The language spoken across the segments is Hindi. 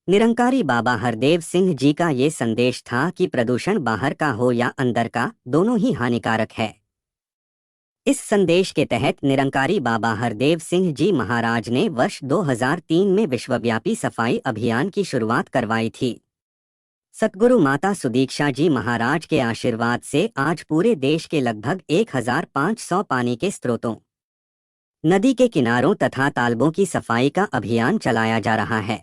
निरंकारी बाबा हरदेव सिंह जी का ये संदेश था कि प्रदूषण बाहर का हो या अंदर का, दोनों ही हानिकारक है। इस संदेश के तहत निरंकारी बाबा हरदेव सिंह जी महाराज ने वर्ष 2003 में विश्वव्यापी सफाई अभियान की शुरुआत करवाई थी। सतगुरु माता सुदीक्षा जी महाराज के आशीर्वाद से आज पूरे देश के लगभग 1500 पानी के स्रोतों, नदी के किनारों तथा तालाबों की सफाई का अभियान चलाया जा रहा है।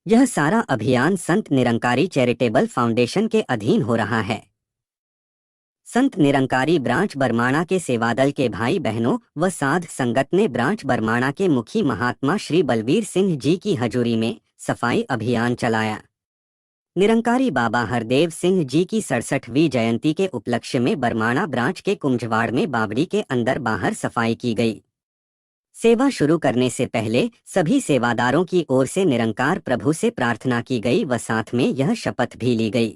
यह सारा अभियान संत निरंकारी चैरिटेबल फाउंडेशन के अधीन हो रहा है। संत निरंकारी ब्रांच बरमाणा के सेवादल के भाई बहनों व साध संगत ने ब्रांच बरमाणा के मुखी महात्मा श्री बलबीर सिंह जी की हजूरी में सफाई अभियान चलाया। निरंकारी बाबा हरदेव सिंह जी की 67वीं जयंती के उपलक्ष्य में बरमाणा ब्रांच के कुंजवाड़ में बावड़ी के अंदर बाहर सफाई की गई। सेवा शुरू करने से पहले सभी सेवादारों की ओर से निरंकार प्रभु से प्रार्थना की गई व साथ में यह शपथ भी ली गई।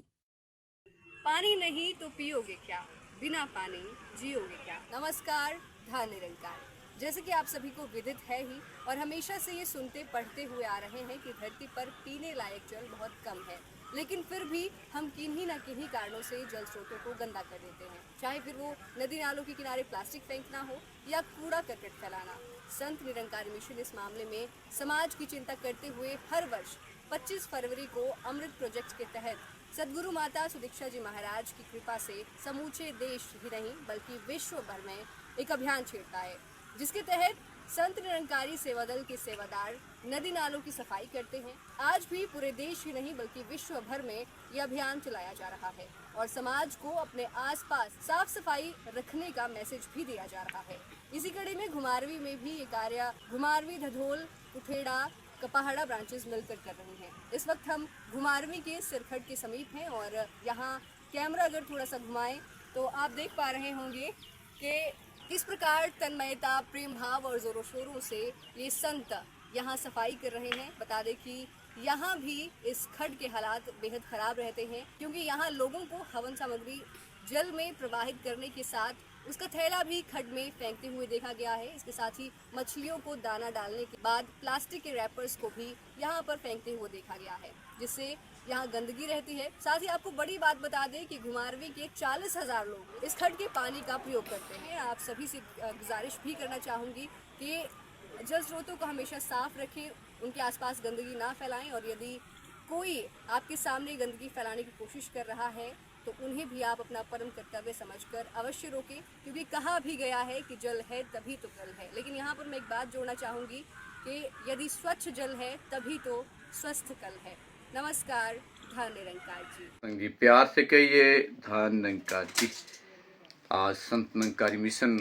पानी नहीं तो पियोगे क्या, बिना पानी जियोगे क्या। नमस्कार, धन निरंकार। जैसे कि आप सभी को विदित है ही और हमेशा से ये सुनते पढ़ते हुए आ रहे हैं कि धरती पर पीने लायक जल बहुत कम है, लेकिन फिर भी हम किन्हीं न किन्हीं कारणों से जल स्रोतों को गंदा कर देते हैं। चाहे फिर वो नदी नालों के किनारे प्लास्टिक फेंकना हो या कूड़ा करकट फैलाना। संत निरंकारी मिशन इस मामले में समाज की चिंता करते हुए हर वर्ष 25 फरवरी को अमृत प्रोजेक्ट के तहत सदगुरु माता सुदीक्षा जी महाराज की कृपा से समूचे देश ही नहीं बल्कि विश्व भर में एक अभियान छेड़ता है, जिसके तहत संत निरंकारी सेवा दल के सेवादार नदी नालों की सफाई करते हैं। आज भी पूरे देश ही नहीं बल्कि विश्व भर में यह अभियान चलाया जा रहा है और समाज को अपने आसपास साफ सफाई रखने का मैसेज भी दिया जा रहा है। इसी कड़ी में घुमारवी में भी ये कार्य घुमारवी, धधोल, कुठेड़ा, कपाहड़ा ब्रांचेस मिलकर कर रही हैं। इस वक्त हम घुमारवी के सिरखट के समीप हैं और यहाँ कैमरा अगर थोड़ा सा घुमाएं तो आप देख पा रहे होंगे कि किस प्रकार तन्मयता, प्रेम भाव और जोरों शोरों से ये संत यहाँ सफाई कर रहे हैं। बता दें कि यहाँ भी इस खड्ड के हालात बेहद खराब रहते हैं, क्योंकि यहाँ लोगों को हवन सामग्री जल में प्रवाहित करने के साथ उसका थैला भी खड्ड में फेंकते हुए देखा गया है। इसके साथ ही मछलियों को दाना डालने के बाद प्लास्टिक के रैपर्स को भी यहाँ पर फेंकते हुए देखा गया है, जिससे यहाँ गंदगी रहती है। साथ ही आपको बड़ी बात बता दें कि घुमारवी के 40,000 लोग इस खड्ड के पानी का प्रयोग करते हैं। आप सभी से गुजारिश भी करना चाहूँगी कि जल स्रोतों को हमेशा साफ रखें, उनके आसपास गंदगी ना फैलाएं और यदि कोई आपके सामने गंदगी फैलाने की कोशिश कर रहा है तो उन्हें भी आप अपना परम कर्तव्य समझकर अवश्य रोकें, क्योंकि कहा भी गया है कि जल है तभी तो कल है। लेकिन यहाँ पर मैं एक बात जोड़ना चाहूँगी कि यदि स्वच्छ जल है तभी तो स्वस्थ कल है। नमस्कार, धन निरंकार जी। प्यार से कहिए धन निरंकार जी। आज संत निरंकारी मिशन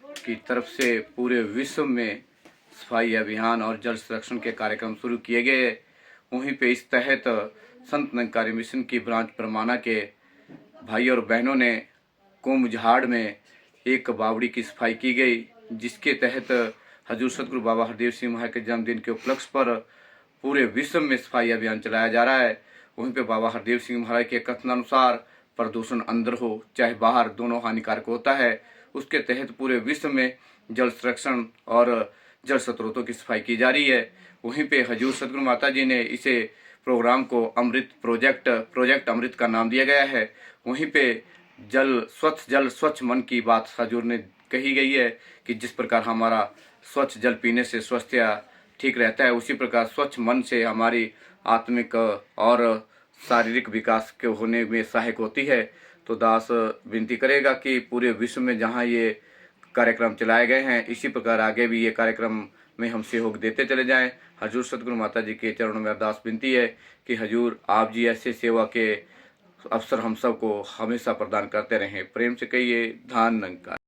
की तरफ से पूरे विश्व में सफाई अभियान और जल संरक्षण के कार्यक्रम शुरू किए गए। वहीं पे इस तहत संत निरंकारी मिशन की ब्रांच परमाना के भाई और बहनों ने कुंभझाड़ में एक बावड़ी की सफाई की गई, जिसके तहत हजूर सतगुरु बाबा हरदेव सिंह महाराज के जन्मदिन के उपलक्ष्य पर पूरे विश्व में सफाई अभियान चलाया जा रहा है। वहीं पे बाबा हरदेव सिंह महाराज के कथनानुसार प्रदूषण अंदर हो चाहे बाहर, दोनों हानिकारक होता है। उसके तहत पूरे विश्व में जल संरक्षण और जल स्रोतों की सफाई की जा रही है। वहीं पे हजूर सतगुरु माता जी ने इसे प्रोग्राम को अमृत प्रोजेक्ट अमृत का नाम दिया गया है। वहीं पे जल स्वच्छ मन की बात हजूर ने कही गई है कि जिस प्रकार हमारा स्वच्छ जल पीने से स्वास्थ्य ठीक रहता है, उसी प्रकार स्वच्छ मन से हमारी आत्मिक और शारीरिक विकास के होने में सहायक होती है। तो दास विनती करेगा कि पूरे विश्व में जहाँ ये कार्यक्रम चलाए गए हैं, इसी प्रकार आगे भी ये कार्यक्रम में हम सहयोग देते चले जाएं। हजूर सतगुरु माता जी के चरणों में अरदास विनती है कि हजूर आप जी ऐसे सेवा के अवसर हम सबको हमेशा प्रदान करते रहें। प्रेम से कहिए धन निरंकार।